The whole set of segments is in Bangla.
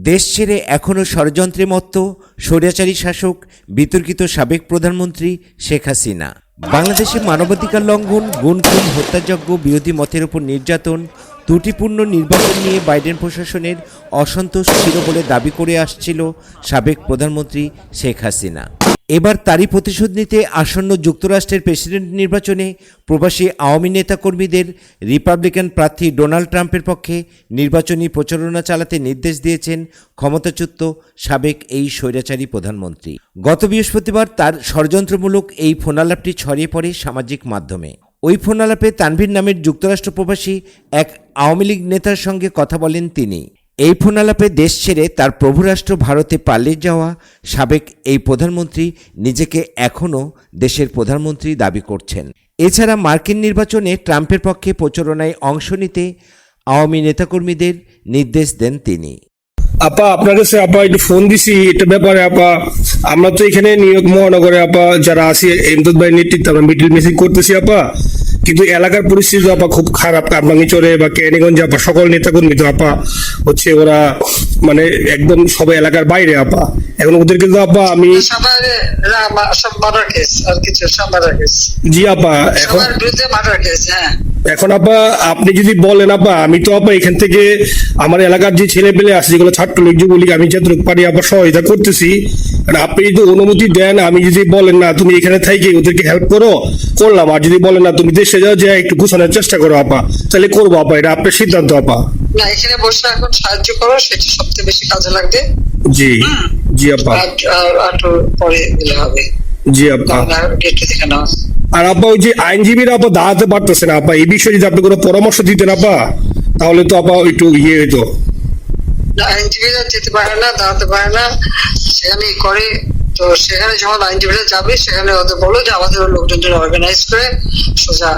দেশ ছেড়ে এখনও ষড়যন্ত্রে মত্ত স্বৈরাচারী শাসক বিতর্কিত সাবেক প্রধানমন্ত্রী শেখ হাসিনা। বাংলাদেশে মানবাধিকার লঙ্ঘন, গুম-খুন, হত্যাযজ্ঞ, বিরোধী মতের উপর নির্যাতন, ত্রুটিপূর্ণ নির্বাচন নিয়ে বাইডেন প্রশাসনের অসন্তোষ ছিল বলে দাবি করে আসছিল সাবেক প্রধানমন্ত্রী শেখ হাসিনা। এবার তারই প্রতিশোধ নিতে আসন্ন যুক্তরাষ্ট্রের প্রেসিডেন্ট নির্বাচনে প্রবাসী আওয়ামী নেতাকর্মীদের রিপাবলিকান প্রার্থী ডোনাল্ড ট্রাম্পের পক্ষে নির্বাচনী প্রচারণা চালাতে নির্দেশ দিয়েছেন ক্ষমতাচ্যুত সাবেক এই স্বৈরাচারী প্রধানমন্ত্রী। গত বৃহস্পতিবার তার ষড়যন্ত্রমূলক এই ফোনালাপটি ছড়িয়ে পড়ে সামাজিক মাধ্যমে। ওই ফোনালাপে তানভীর নামের যুক্তরাষ্ট্র প্রবাসী এক আওয়ামী লীগ নেতার সঙ্গে কথা বলেন তিনি। এই ফোনালাপে দেশ ছেড়ে তার প্রভুরাষ্ট্র ভারতে পালিয়ে যাওয়া সাবেক এই প্রধানমন্ত্রী নিজেকে এখনও দেশের প্রধানমন্ত্রী দাবি করছেন। এছাড়া মার্কিন নির্বাচনে ট্রাম্পের পক্ষে প্রচারণায় অংশ নিতে আওয়ামী নেতাকর্মীদের নির্দেশ দেন তিনি। আপা আপনার কাছে আপা একটু ফোন দিছি এটা ব্যাপারে আপা। আমরা তো এখানে নিউ ইয়র্ক মহানগরে আপা যারা আছি এমদাদ ভাই নেতৃত্বে আমরা মিটিং মিছিল করতেছি আপা, কিন্তু এলাকার পরিস্থিতি আপা খুব খারাপ। কামরাঙ্গীরচরে বা কেরানীগঞ্জে আপা সকল নেতাকর্মী তো আপা হচ্ছে ওরা মানে একদম সবাই এলাকার বাইরে আপা। এখন ওদেরকে তো আপা আমি জি আপা এখন আপা আপনি যদি বলেন আপা আমি তো আপা এখান থেকে আমার এলাকার যে ছেলে পেলে আছে যেগুলো ছাত্রলীগ যুবলীগ আমি যতটুকু পারি আপা সহায়তা করতেছি। আপনি যদি অনুমতি দেন, আমি যদি বলেন না তুমি এখানে থাকি ওদেরকে হেল্প করো করলাম, আর যদি বলেন না তুমি দেশে যাও যে একটু গুছানোর চেষ্টা করো আপা, তাহলে করবো আপা। এটা আপনার সিদ্ধান্ত আপা। না এখানে বসে এখন সাহায্য করো, সেটা সবচেয়ে বেশি কাজে লাগবে। জি জি আপা, একটু পরে দিলে হবে। জি আপা। আর আপা ওই যে আইনজীবীরা আপা দাঁড়াতে পারতেছে না আপা, এই বিষয়ে যদি আপনি কোনো পরামর্শ দিতেন আপা তাহলে তো আপা একটু ইয়ে হইতো। আইনজীবীরা যেতে পারে না, দাঁড়াতে পারে না, সেখানে করে। তো সেখানে যখন আইনজীবীরা যাবে সেখানে ওদের বলো যে আমাদের লোকজন অর্গানাইজ করে সোজা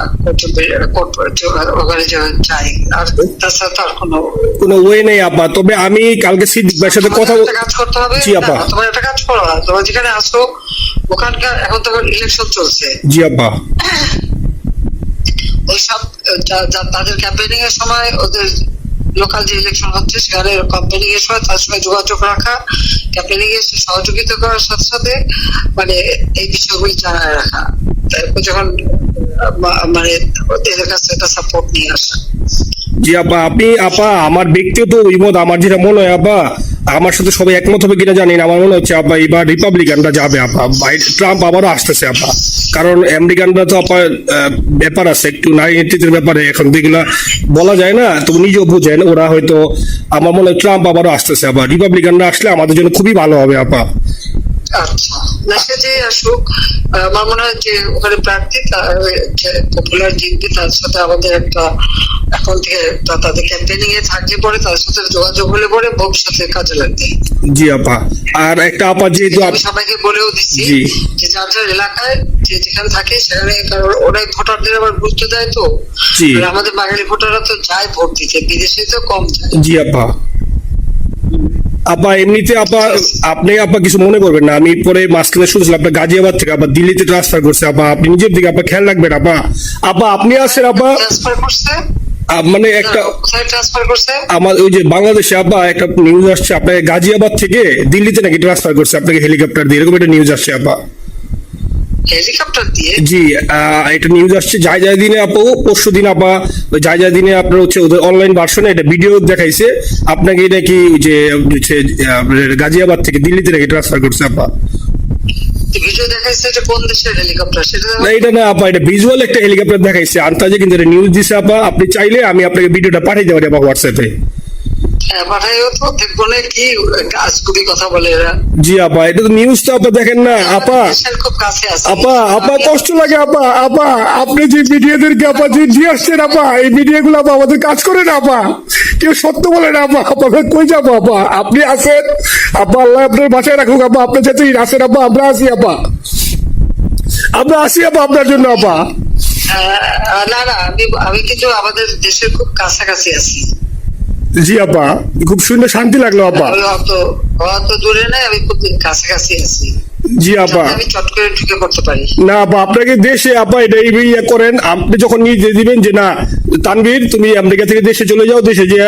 ওখানে যাই। আর তাছাড়া তো আর কোনো ওয়ে নেই আপা। তবে আমি কালকে সিদ্দিক ভাইয়ের সাথে কথা কাজ করতে হবে। জি আপা। তোমার একটা কাজ করো, তোমার যেখানে আসো ওখানকার এখন তো ইলেকশন চলছে। জি আপা। ওই সব তাদের ক্যাম্পেইনিং এর সময় ওদের লোকাল যে ইলেকশন হচ্ছে সেখানে ক্যাম্পেইনিং এর সময় তার সঙ্গে যোগাযোগ রাখা, ক্যাম্পেইনিং এর সহযোগিতা করার সাথে সাথে মানে এই বিষয়গুলি জানায় রাখা, তারপর যখন মানে ওদের কাছে একটা সাপোর্ট নিয়ে আসা। জি আপা। আপনি আপা আমার ব্যক্তিগত অভিমত আমার যেটা মনে হয় আপা, আমার সাথে সবাই একমত হবে কিনা জানি না, আমার মনে হচ্ছে আপা এবার রিপাবলিকানরা যাবে আপা। ট্রাম্প আবারও আসতেছে আপা, কারণ আমেরিকানরা তো আপা ব্যাপার আছে একটু নারী নেতৃত্বের ব্যাপারে এখন যেগুলা বলা যায় না, তো নিজেও বুঝেন ওরা হয়তো। আমার মনে হয় ট্রাম্প আবারও আসতেছে আপা। রিপাবলিকানরা আসলে আমাদের জন্য খুবই ভালো হবে আপা। আচ্ছা না সে যে আসুক, আমার মনে হয় যে ওখানে প্রার্থী পপুলার জিতবে, তার সাথে আমাদের একটা এখন থেকে তাদের ক্যাম্পেইনিং এ থাকলে পরে তাদের সাথে যোগাযোগ হলে পরে ভবিষ্যতে কাজে লাগবে। জি আপা। আর একটা আপা যেহেতু আমি সবাইকে বলেও দিচ্ছি যে যার যার এলাকায় যে যেখানে থাকে সেখানে, কারণ ওরাই ভোটারদের আবার গুরুত্ব দেয়। তো আমাদের বাঙালি ভোটাররা তো যায় ভোট দিতে, বিদেশে তো কম যায়। জি আপা। আপা এমনিতে আপা আপনি আপা কিছু মনে করবেন না, আমি পরে মাঝখানে শুনছিলাম আপনার গাজিয়াবাদ থেকে আবার দিল্লিতে ট্রান্সফার করছে আপা, আপনি নিজের দিকে আপা খেয়াল রাখবেন আপা। আপা আপনি আসেন আপা। ট্রান্সফার করছে মানে একটা ট্রান্সফার করছে আমার ওই যে বাংলাদেশে আপা একটা নিউজ আসছে আপনাকে গাজিয়াবাদ থেকে দিল্লিতে নাকি ট্রান্সফার করছে আপনাকে হেলিকপ্টার দিয়ে, এরকম একটা নিউজ আসছে আপা। হেলিকপ্টার দিয়ে? জি একটা নিউজ আসছে যায় দিনে আপু, পরশু দিন আপা ওই যায় দিনে আপনার হচ্ছে ওদের অনলাইন ভার্সনে এটা ভিডিও দেখাইছে আপনাকে নাকি যে গাজিয়াবাদ থেকে দিল্লিতে নাকি ট্রান্সফার করছে আপা। ভিডিও দেখাইছে, এটা কোন দেশের হেলিকপ্টার সেটা না? এটা না আপা, এটা ভিজুয়াল একটা হেলিকপ্টার দেখাইছে আন্তাজে, কিন্তু এটা নিউজ দিছে আপা। আপনি চাইলে আমি আপনাকে ভিডিওটা পাঠিয়ে দেবো আপা হোয়াটসঅ্যাপে। জি আপা, এটা তো নিউজ তো আপা দেখেন না আপা। আপা আপা কষ্ট লাগে আপা। আপা আপনি যে মিডিয়াদেরকে আপা যে দিয়ে আসছেন আপা, এই মিডিয়া গুলো আপা আমাদের কাজ করে না আপা, কেউ সত্য বলে না আপা। আপনাকে কই যাবো আপা, আপনি আসেন আপা, আল্লাহ আপনার বাসায় রাখুক আপা, আপনি যাতে আসেন আপা, আমরা আসি আপা, আমরা আসি আপা আপনার জন্য আপা। না না আমি কিন্তু আমাদের দেশের খুব কাছাকাছি আছি। জি আপা, খুব শুনে শান্তি লাগলো আপা। অত দূরে নাই, আমি খুব কাছাকাছি আছি। জি আপা। যাতে আমি চট করে ঢুকে পড়তে পারি। না আপা, আপনাকে দেশে আপা এটা ইয়ে করেন, আপনি যখন নিজে দিবেন যে না তানভীর তুমি আমেরিকা থেকে দেশে চলে যাও, দেশে যে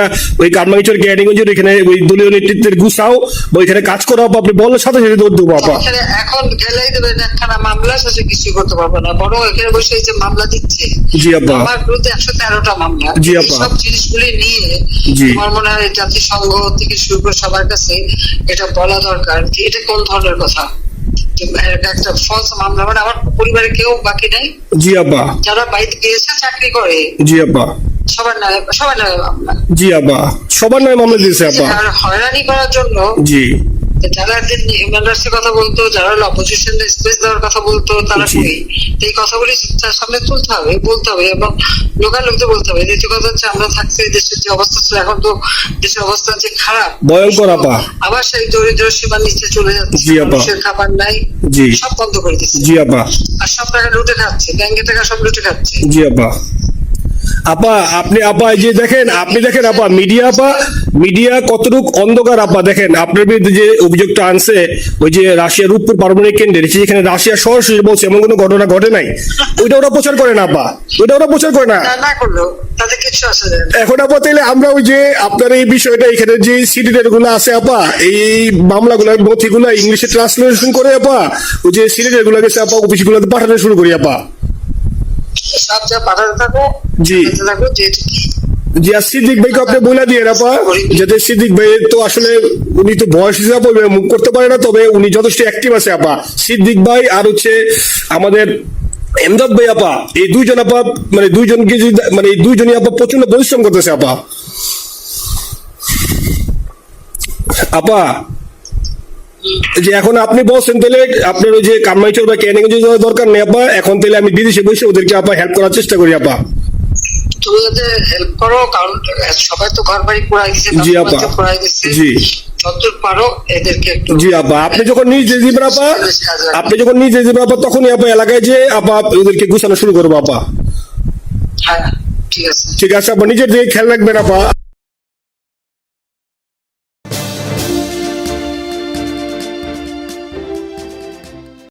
ওই কারমাইচর ক্যারিগঞ্জের এখানে ওই দলীয় নেতৃত্বের গুছাও বা ওইখানে কাজ করো আপা, আপনি বলার সাথে সাথে দৌড় দেবো আপা। এখানে এখন গেলেই দেবেন একখানা মামলা, শেষে কিছু করতে পারবে না, বরং এখানে বসে এই যে মামলা দিচ্ছে জি আপা। আমার বিরুদ্ধে 113টা মামলা। জি আপা। সব জিনিসগুলি নিয়ে জি। আমার মনে হয় জাতিসংঘ থেকে শুরু করে সবার কাছে এটা বলা দরকার যে এটা কোন ধরনের কথা, যে একটা ফলস মামলা, মানে আমার পরিবারে কেউ বাকি নাই, জি আপা। যারা বাইরে গিয়েছে চাকরি করে জি আপা। সবার নামে মামলা। জি আপা, সবার নামে মামলা দিয়েছে আপা। আর হয়রানি করার জন্য জি। যারা একদিন হিউম্যান রাইটস এর কথা বলতো, যারা অপোজিশন স্পেস দেওয়ার কথা বলতো, তারা জি। কই? এই কথাগুলি তার সামনে তুলতে হবে, বলতে হবে এবং লোকাল লোকদের বলতে হবে। দ্বিতীয় কথা হচ্ছে আমরা থাকছি দেশের যে অবস্থা ছিল, এখন তো দেশের অবস্থা যে খারাপ, ভয়ঙ্কর আপা। আবার সেই দরিদ্র সীমার নিচে চলে যাচ্ছে, জি আপা। মানুষের খাবার নাই, জি। সব বন্ধ করে দিচ্ছে, জি আপা। আর সব টাকা লুটে খাচ্ছে, ব্যাংকের টাকা সব লুটে খাচ্ছে। জি আপা। আপা আপনি আপা এই যে দেখেন, আপনি দেখেন আপা মিডিয়া কতটুক অন্ধকার আপা। দেখেন আপনার বিরুদ্ধে যে অভিযোগটা আনছে ওই যে রাশিয়ার রূপপুর পারমাণবিক কেন্দ্রের, যেখানে রাশিয়া সরাসরি বলছে এমন কোনো ঘটনা ঘটে নাই, ওইটা ওরা প্রচার করে না আপা, ওইটা ওরা প্রচার করে না। না করলো তাতে কিছু আসে যায় না। এখন আপা তাইলে আমরা ওই যে আপনার এই বিষয়টা এখানে যে সিডিটের গুলো আছে আপা, এই মামলাগুলো নথিগুলো ইংলিশে ট্রান্সলেশন করে আপা ওই যে সিডিটের গুলো গেছে আপা অফিস গুলোতে পাঠানো শুরু করি আপা। সব যা পাঠাতে থাকো, জি। পাঠাতে থাকো, যেহেতু জি, আর সিদ্দিক ভাইকে আপনি বলে দিয়ে আপা, যাতে সিদ্দিক ভাই তো আসলে উনি তো বয়স হিসাবে মুখ করতে পারে না, তবে উনি যথেষ্ট অ্যাক্টিভ আছে আপা। সিদ্দিক ভাই আর হচ্ছে আমাদের এমদাদ ভাই আপা, এই দুইজন আপা মানে দুইজনকে মানে এই দুইজনই আপা প্রচন্ড পরিশ্রম করতেছে আপা। আপা যে এখন আপনি বলছেন তাহলে আপনার ওই যে কামাইচর বা ক্যানিগঞ্জে যাওয়ার দরকার নেই আপা, এখন তাহলে আমি বিদেশে বসে ওদেরকে আপা হেল্প করার চেষ্টা করি আপা। তুমি ওদের হেল্প করো, কারণ সবাই তো ঘর বাড়ি পোড়াই দিচ্ছে, জি আপা। পোড়াই দিচ্ছে, জি। যতদূর পারো এদেরকে একটু। জি আপা, আপনি যখন নিজে দিবেন আপা, আপনি যখন নিজে দিবেন আপা, তখনই আপা এলাকায় যে আপা ওদেরকে গুছানো শুরু করবো আপা। হ্যাঁ ঠিক আছে। ঠিক আছে আপা, নিজের দিকে খেয়াল রাখবেন আপা।